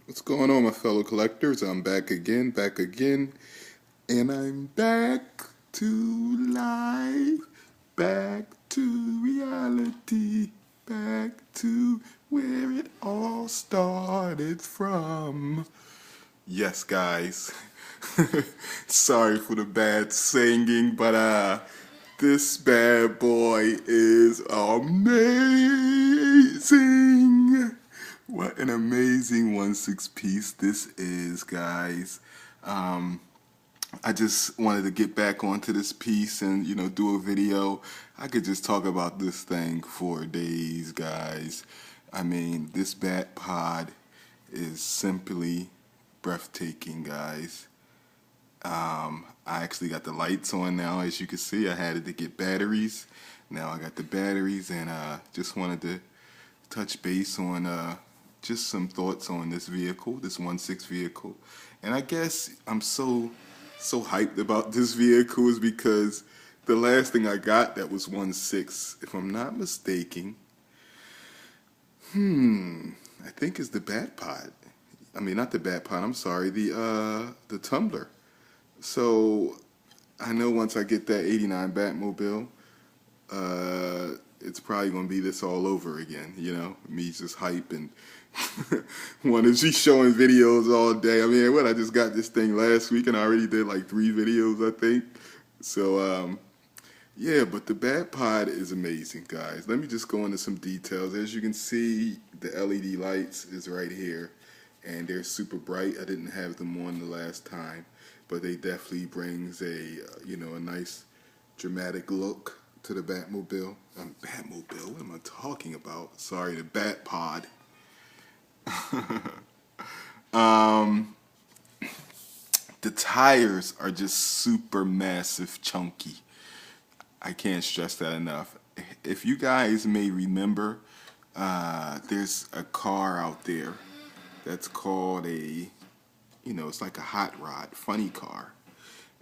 What's going on, my fellow collectors? I'm back again, and I'm back to life, back to reality, back to where it all started from. Yes, guys. Sorry for the bad singing, but this bad boy is amazing. What an amazing 1/6 piece this is, guys. Um, I just wanted to get back onto this piece and do a video. I could just talk about this thing for days, guys. I mean, this bat pod is simply breathtaking, guys. I actually got the lights on now. As you can see, I had to get batteries. Now I got the batteries, and just wanted to touch base on just some thoughts on this vehicle, this 1/6 vehicle. And I guess I'm so hyped about this vehicle is because the last thing I got that was 1/6, if I'm not mistaken, I think is the Bat Pod. I mean, not the Bat Pod. I'm sorry, the Tumbler. So I know once I get that '89 Batmobile, it's probably gonna be this all over again. Me just hype and want to be showing videos all day. I mean, I just got this thing last week and I already did like 3 videos, I think. So yeah, but the Bat Pod is amazing, guys. Let me just go into some details. As you can see, the LED lights is right here, and they're super bright. I didn't have them on the last time, but they definitely brings a a nice dramatic look to the Batmobile. Batmobile, what am I talking about? Sorry, the Bat Pod. The tires are just super massive chunky. I can't stress that enough. If you guys may remember, there's a car out there that's called it's like a hot rod, funny car.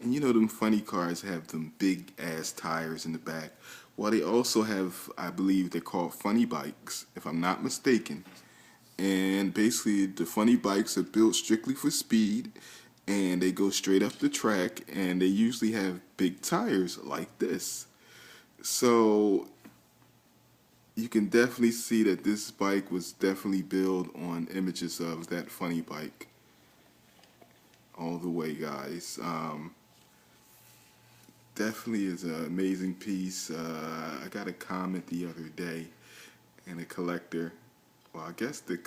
And them funny cars have them big ass tires in the back. Well, they also have, I believe they're called funny bikes, if I'm not mistaken. And basically, the funny bikes are built strictly for speed, and they go straight up the track, and they usually have big tires like this. So you can definitely see that this bike was definitely built on images of that funny bike. All the way, guys. Definitely is an amazing piece. I got a comment the other day, and a collector. Well, I guess the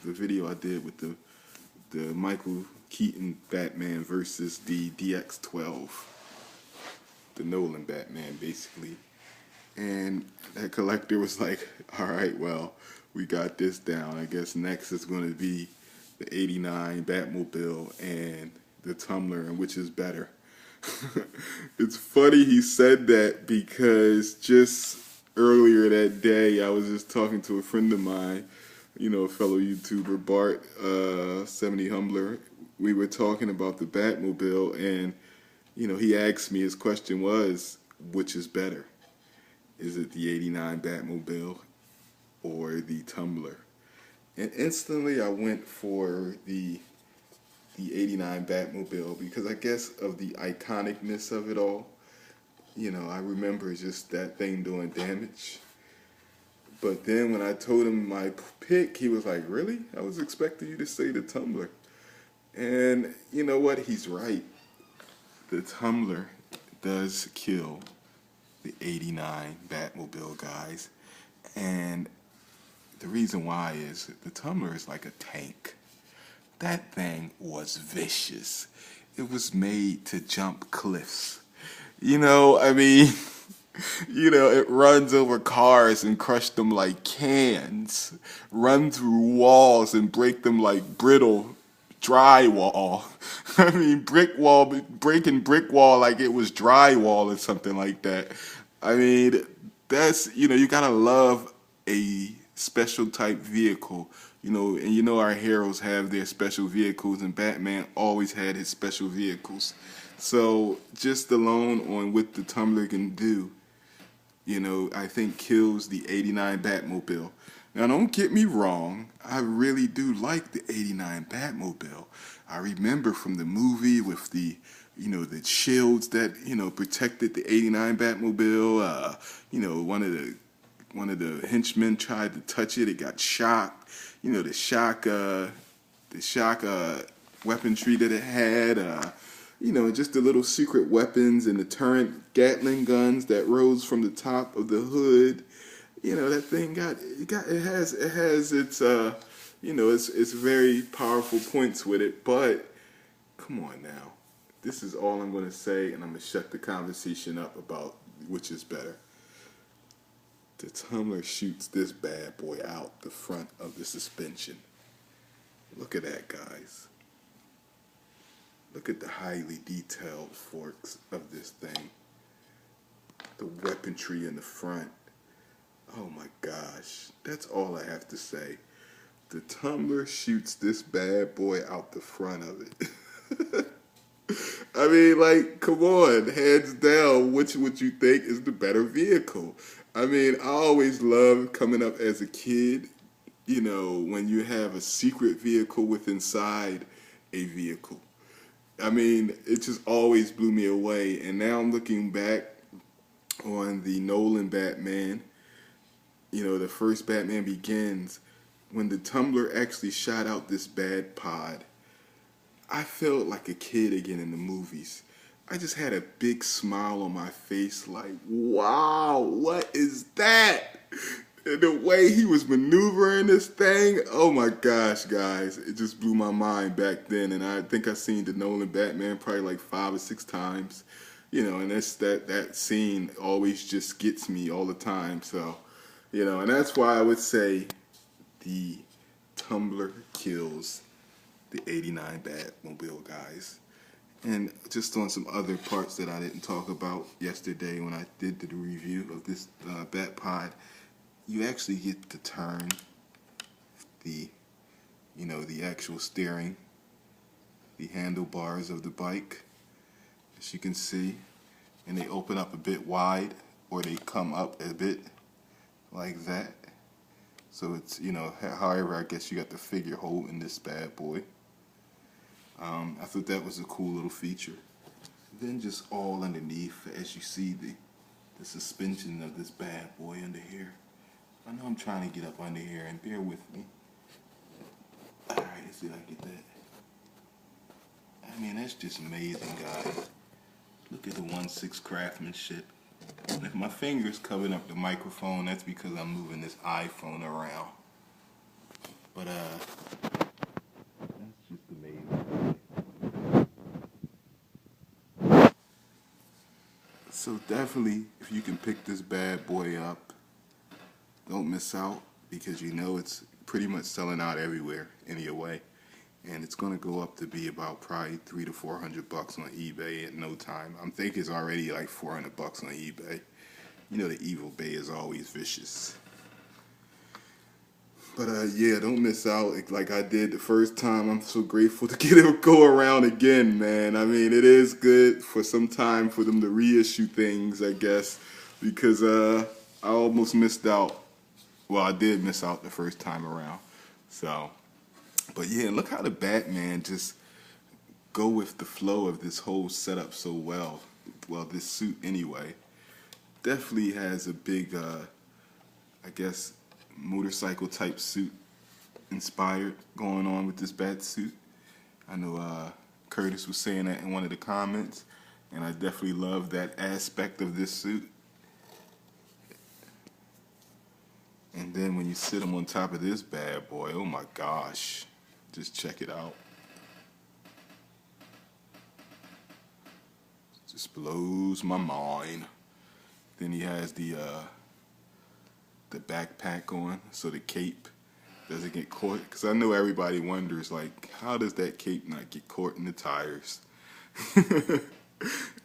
video I did with the Michael Keaton Batman versus the DX12, the Nolan Batman, basically. And that collector was like, "All right, well, we got this down. I guess next is going to be the '89 Batmobile and the Tumbler, and which is better." It's funny he said that because just earlier that day I was just talking to a friend of mine, a fellow YouTuber, Bart 70 Humbler. We were talking about the Batmobile, and he asked me, his question was, which is better? Is it the '89 Batmobile or the Tumbler? And instantly I went for the '89 Batmobile because I guess of the iconicness of it all. I remember just that thing doing damage. But then when I told him my pick, he was like, "Really? I was expecting you to say the Tumbler." And you know what? He's right. The Tumbler does kill the '89 Batmobile, guys. And the reason why is the Tumbler is like a tank. That thing was vicious. It was made to jump cliffs. I mean, it runs over cars and crush them like cans, run through walls and break them like brittle drywall. I mean, breaking brick wall like it was drywall or something like that. I mean, that's, you gotta love a special type vehicle. And our heroes have their special vehicles, and Batman always had his special vehicles. So just alone on what the Tumbler can do, I think kills the '89 Batmobile. Now, don't get me wrong. I really do like the '89 Batmobile. I remember from the movie with the shields that protected the '89 Batmobile. One of the henchmen tried to touch it. It got shocked. The shock weaponry that it had. Just the little secret weapons and the turret Gatling guns that rose from the top of the hood. That thing it has its very powerful points with it. But come on now, this is all I'm going to say, and I'm going to shut the conversation up about which is better. The Tumbler shoots this bad boy out the front of the suspension. Look at that, guys. Look at the highly detailed forks of this thing. The weaponry in the front. Oh my gosh. That's all I have to say. The Tumbler shoots this bad boy out the front of it. I mean, like, come on. Hands down, which would you think is the better vehicle? I mean, I always loved coming up as a kid, when you have a secret vehicle with inside a vehicle. I mean, it just always blew me away. And now I'm looking back on the Nolan Batman, the first Batman Begins, when the Tumbler actually shot out this bad pod. I felt like a kid again in the movies. I just had a big smile on my face like, wow, what is that? And the way he was maneuvering this thing, oh my gosh, guys, it just blew my mind back then. And I think I've seen the Nolan Batman probably like 5 or 6 times, and that scene always just gets me all the time. So, and that's why I would say the Tumbler kills the '89 Batmobile, guys. And just on some other parts that I didn't talk about yesterday when I did the review of this Batpod, you actually get to turn the actual steering, the handlebars of the bike, as you can see, and they open up a bit wide, or they come up a bit like that. So it's, however, I guess you got the figure holding this bad boy. I thought that was a cool little feature. Then just all underneath, as you see the suspension of this bad boy under here. I know I'm trying to get up under here, and bear with me. Alright, let's see if I can get that. I mean, that's just amazing, guys. Look at the 1/6 craftsmanship. And if my finger's covering up the microphone, that's because I'm moving this iPhone around. But, that's just amazing. So definitely, if you can pick this bad boy up, don't miss out, because it's pretty much selling out everywhere anyway. And it's going to go up to be about probably $300 to $400 on eBay in no time. I'm thinking it's already like $400 on eBay. The Evil Bay is always vicious. But yeah, don't miss out like I did the first time. I'm so grateful to get it go around again, man. I mean, it is good for some time for them to reissue things, I guess, because I almost missed out. Well, I did miss out the first time around. So, but yeah, look how the Batman just go with the flow of this whole setup so well. Well, this suit anyway. Definitely has a big, I guess, motorcycle type suit inspired going on with this bat suit. I know Curtis was saying that in one of the comments, and I definitely love that aspect of this suit. And then when you sit him on top of this bad boy, oh my gosh, just check it out. Just blows my mind. Then he has the backpack on, so the cape doesn't get caught. Because I know everybody wonders, like, how does that cape not get caught in the tires?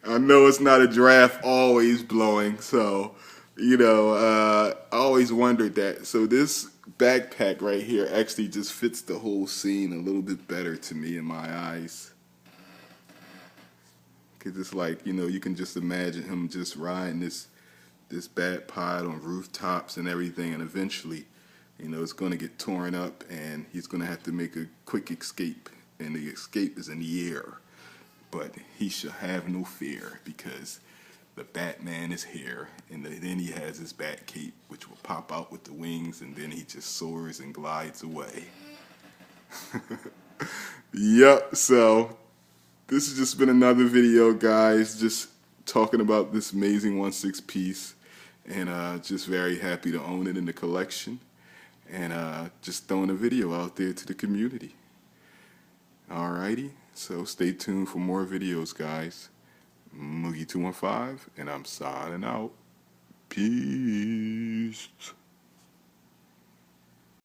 I know it's not a draft always blowing, so, I always wondered that. So this backpack right here actually just fits the whole scene a little bit better to me in my eyes. Because it's like, you can just imagine him just riding this Batpod on rooftops and everything, and eventually You know, it's going to get torn up, and he's going to have to make a quick escape, and the escape is in the air. But he shall have no fear, because the Batman is here, and then he has his bat cape, which will pop out with the wings, and then he just soars and glides away. Yep, so this has just been another video, guys, just talking about this amazing 1/6 piece, and just very happy to own it in the collection, and just throwing a video out there to the community. Alrighty, so stay tuned for more videos, guys. Moogie215, and I'm signing out. Peace.